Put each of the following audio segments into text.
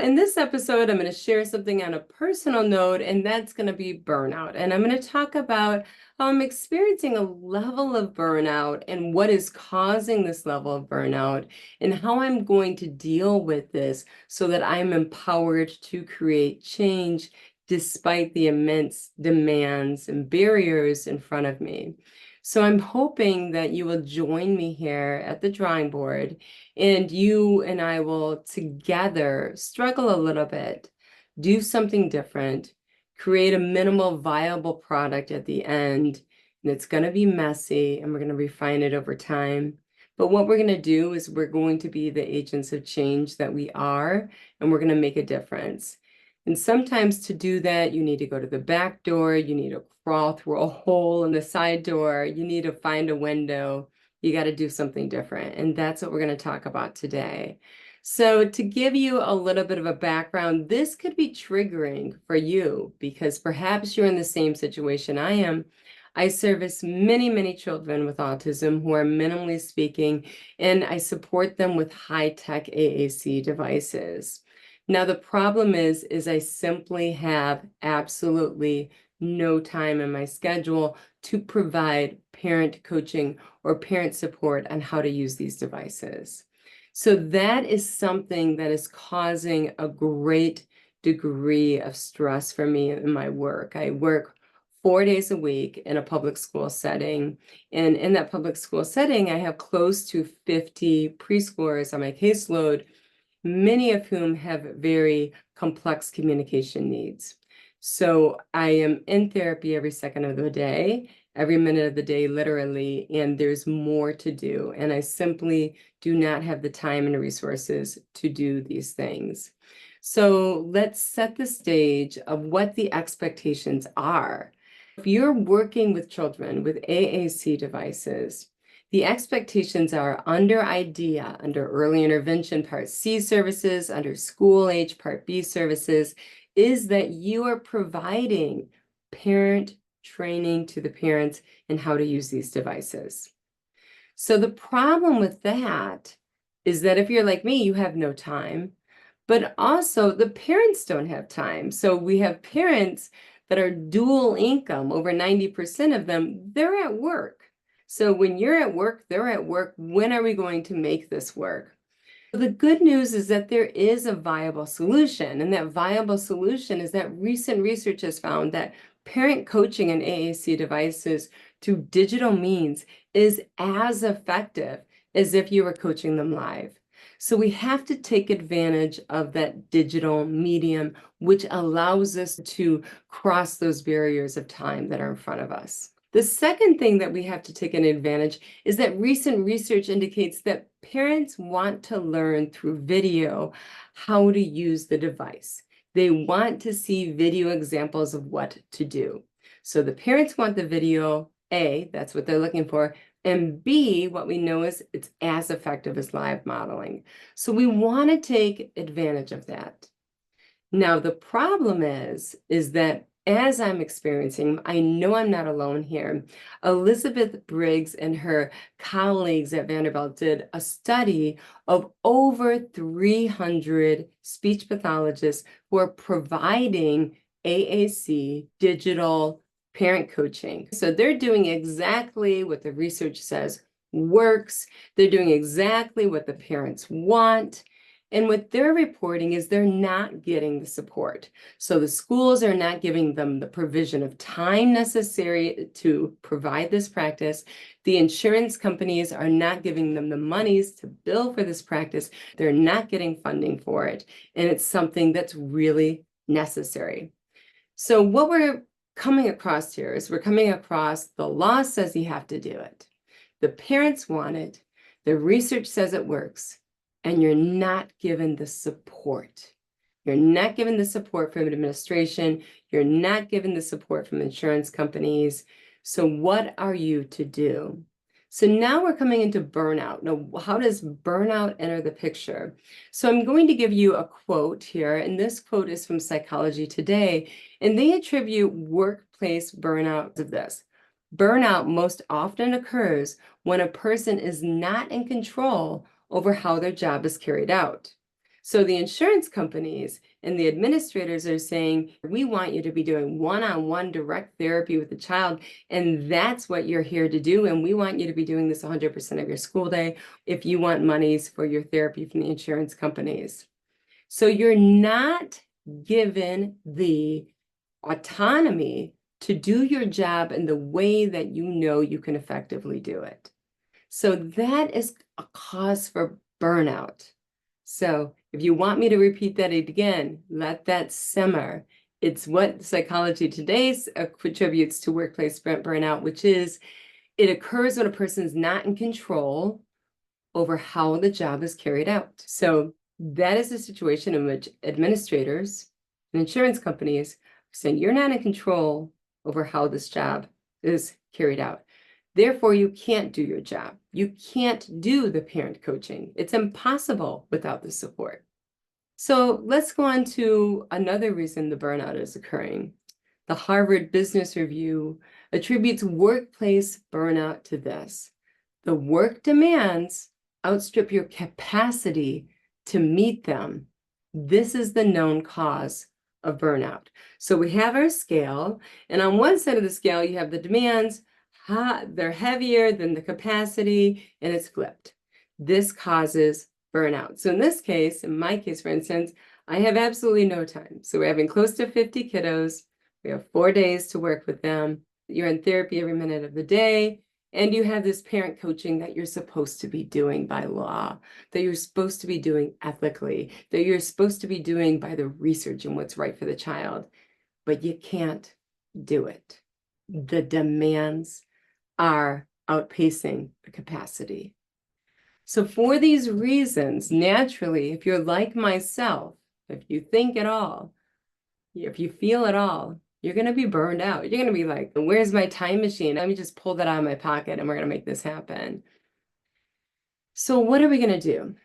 in this episode, I'm going to share something on a personal note, and that's going to be burnout. And I'm going to talk about how I'm experiencing a level of burnout and what is causing this level of burnout, and how I'm going to deal with this so that I'm empowered to create change despite the immense demands and barriers in front of me. So I'm hoping that you will join me here at the drawing board, and you and I will together struggle a little bit, do something different, create a minimal viable product at the end. And it's going to be messy, and we're going to refine it over time. But what we're going to do is we're going to be the agents of change that we are, and we're going to make a difference. And sometimes to do that, you need to go to the back door, you need to crawl through a hole in the side door, you need to find a window, you got to do something different. And that's what we're going to talk about today. So to give you a little bit of a background, this could be triggering for you because perhaps you're in the same situation I am. I service many, many children with autism who are minimally speaking, and I support them with high-tech AAC devices. Now, the problem is I simply have absolutely no time in my schedule to provide parent coaching or parent support on how to use these devices. So that is something that is causing a great degree of stress for me in my work. I work 4 days a week in a public school setting. And in that public school setting, I have close to 50 preschoolers on my caseload, many of whom have very complex communication needs. So I am in therapy every second of the day, every minute of the day, literally, and there's more to do. And I simply do not have the time and resources to do these things. So let's set the stage of what the expectations are. If you're working with children with AAC devices, the expectations are under IDEA, under Early Intervention Part C services, under School Age Part B services, is that you are providing parent training to the parents in how to use these devices. So the problem with that is that if you're like me, you have no time, but also the parents don't have time. So we have parents that are dual income, over 90% of them, they're at work. So when you're at work, they're at work. When are we going to make this work? The good news is that there is a viable solution, and that viable solution is that recent research has found that parent coaching in AAC devices through digital means is as effective as if you were coaching them live. So we have to take advantage of that digital medium, which allows us to cross those barriers of time that are in front of us. The second thing that we have to take an advantage is that recent research indicates that parents want to learn through video how to use the device. They want to see video examples of what to do. So the parents want the video, A, that's what they're looking for, and B, what we know is it's as effective as live modeling. So we want to take advantage of that. Now, the problem is that as I'm experiencing, I know I'm not alone here. Elizabeth Briggs and her colleagues at Vanderbilt did a study of over 300 speech pathologists who are providing AAC digital parent coaching. So they're doing exactly what the research says works. They're doing exactly what the parents want. And what they're reporting is they're not getting the support. So the schools are not giving them the provision of time necessary to provide this practice. The insurance companies are not giving them the monies to bill for this practice. They're not getting funding for it. And it's something that's really necessary. So what we're coming across here is we're coming across the law says you have to do it. The parents want it. The research says it works. And you're not given the support. You're not given the support from administration. You're not given the support from insurance companies. So what are you to do? So now we're coming into burnout. Now, how does burnout enter the picture? So I'm going to give you a quote here, and this quote is from Psychology Today, and they attribute workplace burnout to this. Burnout most often occurs when a person is not in control over how their job is carried out. So the insurance companies and the administrators are saying, we want you to be doing one-on-one direct therapy with the child, and that's what you're here to do. And we want you to be doing this 100% of your school day if you want monies for your therapy from the insurance companies. So you're not given the autonomy to do your job in the way that you know you can effectively do it. So that is a cause for burnout. So if you want me to repeat that again, let that simmer. It's what Psychology Today attributes to workplace burnout, which is it occurs when a person is not in control over how the job is carried out. So that is a situation in which administrators and insurance companies are saying you're not in control over how this job is carried out. Therefore, you can't do your job. You can't do the parent coaching. It's impossible without the support. So let's go on to another reason the burnout is occurring. The Harvard Business Review attributes workplace burnout to this. The work demands outstrip your capacity to meet them. This is the known cause of burnout. So we have our scale, and on one side of the scale, you have the demands. They're heavier than the capacity, and it's flipped. This causes burnout. So in this case, in my case, for instance, I have absolutely no time. So we're having close to 50 kiddos. We have 4 days to work with them. You're in therapy every minute of the day. And you have this parent coaching that you're supposed to be doing by law, that you're supposed to be doing ethically, that you're supposed to be doing by the research and what's right for the child. But you can't do it. The demands are outpacing the capacity. So for these reasons, naturally, if you're like myself, if you think at all, if you feel at all, you're going to be burned out. You're going to be like, where's my time machine? Let me just pull that out of my pocket and we're going to make this happen. So what are we going to do?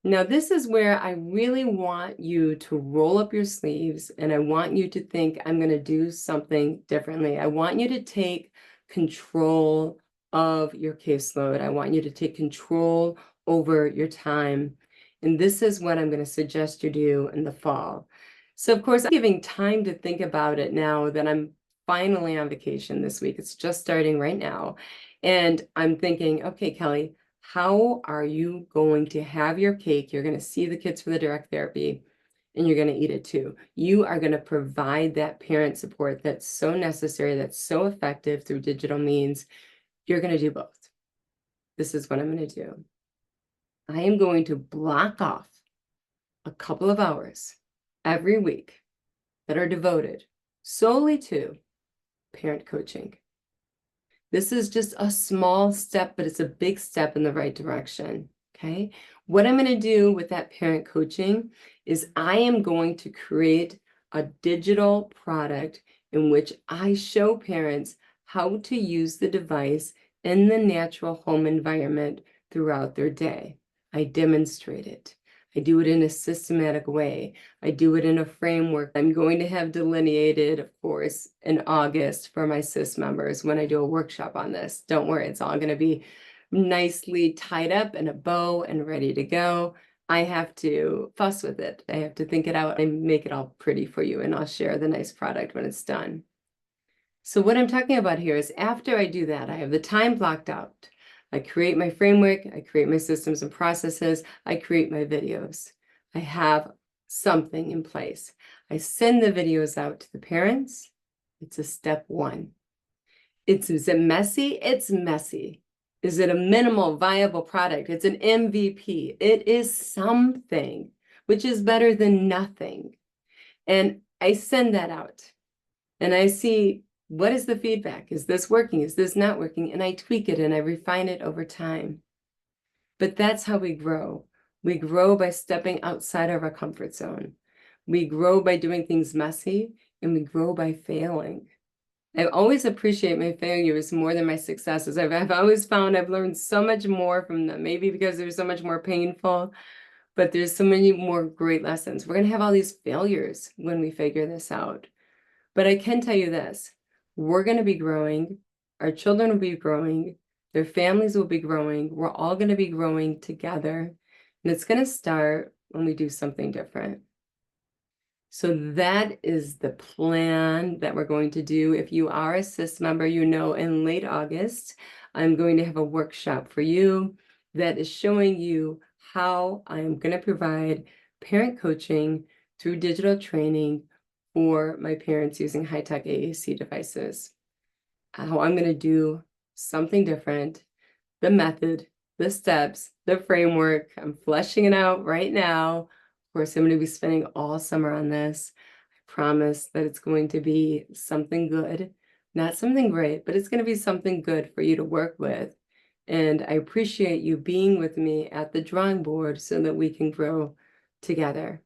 Now, this is where I really want you to roll up your sleeves and I want you to think, I'm going to do something differently. I want you to take control of your caseload. I want you to take control over your time. And this is what I'm going to suggest you do in the fall. So, of course, I'm giving time to think about it now that I'm finally on vacation this week. It's just starting right now. And I'm thinking, okay, Kelly, how are you going to have your cake? You're going to see the kids for the direct therapy and you're going to eat it too. You are going to provide that parent support that's so necessary, that's so effective through digital means. You're going to do both. This is what I'm going to do. I am going to block off a couple of hours every week that are devoted solely to parent coaching. This is just a small step, but it's a big step in the right direction, okay? What I'm going to do with that parent coaching is I am going to create a digital product in which I show parents how to use the device in the natural home environment throughout their day. I demonstrate it. I do it in a systematic way. I do it in a framework. I'm going to have delineated, of course, in August for my SIS members when I do a workshop on this. Don't worry, it's all going to be nicely tied up in a bow and ready to go. I have to fuss with it. I have to think it out and make it all pretty for you, and I'll share the nice product when it's done. So what I'm talking about here is after I do that, I have the time blocked out. I create my framework, I create my systems and processes, I create my videos. I have something in place. I send the videos out to the parents. It's a step one. Is it messy? It's messy. Is it a minimal viable product? It's an MVP. It is something, which is better than nothing. And I send that out and I see, what is the feedback? Is this working? Is this not working? And I tweak it and I refine it over time. But that's how we grow. We grow by stepping outside of our comfort zone. We grow by doing things messy, and we grow by failing. I always appreciate my failures more than my successes. I've always found I've learned so much more from them, maybe because they're so much more painful, but there's so many more great lessons. We're going to have all these failures when we figure this out. But I can tell you this. We're going to be growing. Our children will be growing. Their families will be growing. We're all going to be growing together. And it's going to start when we do something different. So that is the plan that we're going to do. If you are a SIS member, you know, in late August, I'm going to have a workshop for you that is showing you how I'm going to provide parent coaching through digital training for my parents using high-tech AAC devices. How I'm going to do something different, the method, the steps, the framework. I'm fleshing it out right now. Of course, I'm going to be spending all summer on this. I promise that it's going to be something good, not something great, but it's going to be something good for you to work with. And I appreciate you being with me at the drawing board so that we can grow together.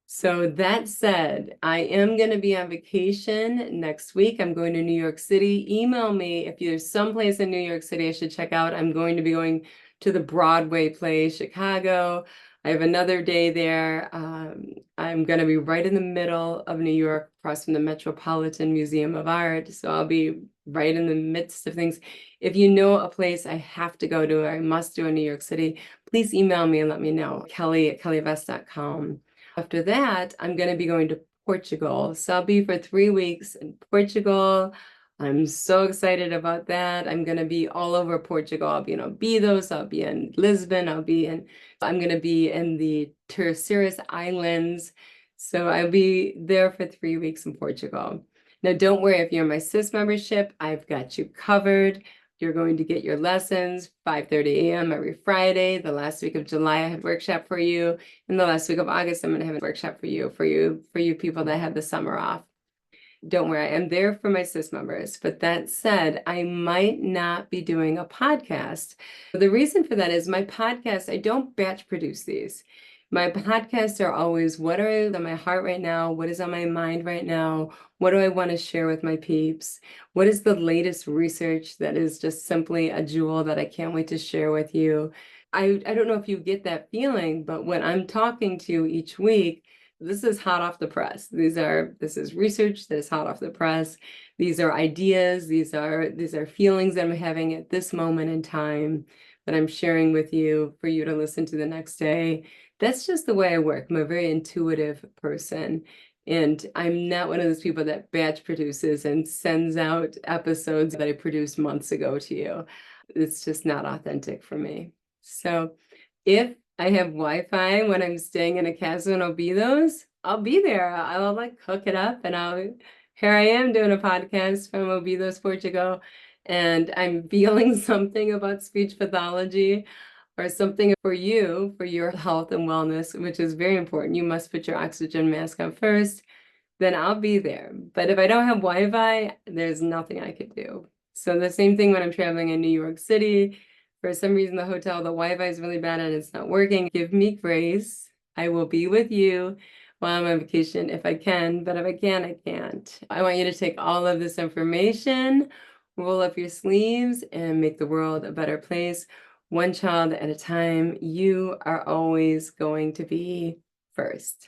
So that said, I am going to be on vacation next week. I'm going to New York City. Email me if there's someplace in New York City I should check out. I'm going to be going to the Broadway play, Chicago. I have another day there. I'm going to be right in the middle of New York, across from the Metropolitan Museum of Art. So I'll be right in the midst of things. If you know a place I have to go to, or I must do in New York City, please email me and let me know. Kelly@KellyVessSLP.com. After that, I'm going to be going to Portugal. So I'll be for 3 weeks in Portugal. I'm so excited about that. I'm going to be all over Portugal. I'll be in Obidos. I'll be in Lisbon. I'm going to be in the Terceiras Islands. So I'll be there for 3 weeks in Portugal. Now, don't worry, if you're in my SIS membership, I've got you covered. You're going to get your lessons 5:30 a.m. every Friday. The last week of July, I had a workshop for you. In the last week of August, I'm going to have a workshop for you people that had the summer off. Don't worry, I'm there for my SIS members. But that said, I might not be doing a podcast. The reason for that is my podcast, I don't batch produce these. My podcasts are always what are on my heart right now? What is on my mind right now? What do I want to share with my peeps? What is the latest research that is just simply a jewel that I can't wait to share with you? I don't know if you get that feeling, but when I'm talking to you each week, this is hot off the press. This is research that is hot off the press. These are ideas. These are feelings that I'm having at this moment in time that I'm sharing with you for you to listen to the next day. That's just the way I work. I'm a very intuitive person. And I'm not one of those people that batch produces and sends out episodes that I produced months ago to you. It's just not authentic for me. So if I have Wi-Fi when I'm staying in a castle in Obidos, I'll be there. I'll like hook it up and here I am doing a podcast from Obidos, Portugal, and I'm feeling something about speech pathology or something for you, for your health and wellness, which is very important. You must put your oxygen mask on first, then I'll be there. But if I don't have Wi-Fi, there's nothing I could do. So the same thing when I'm traveling in New York City. For some reason, the Wi-Fi is really bad and it's not working. Give me grace. I will be with you while I'm on vacation if I can, but if I can, I can't. I want you to take all of this information, roll up your sleeves, and make the world a better place. One child at a time. You are always going to be first.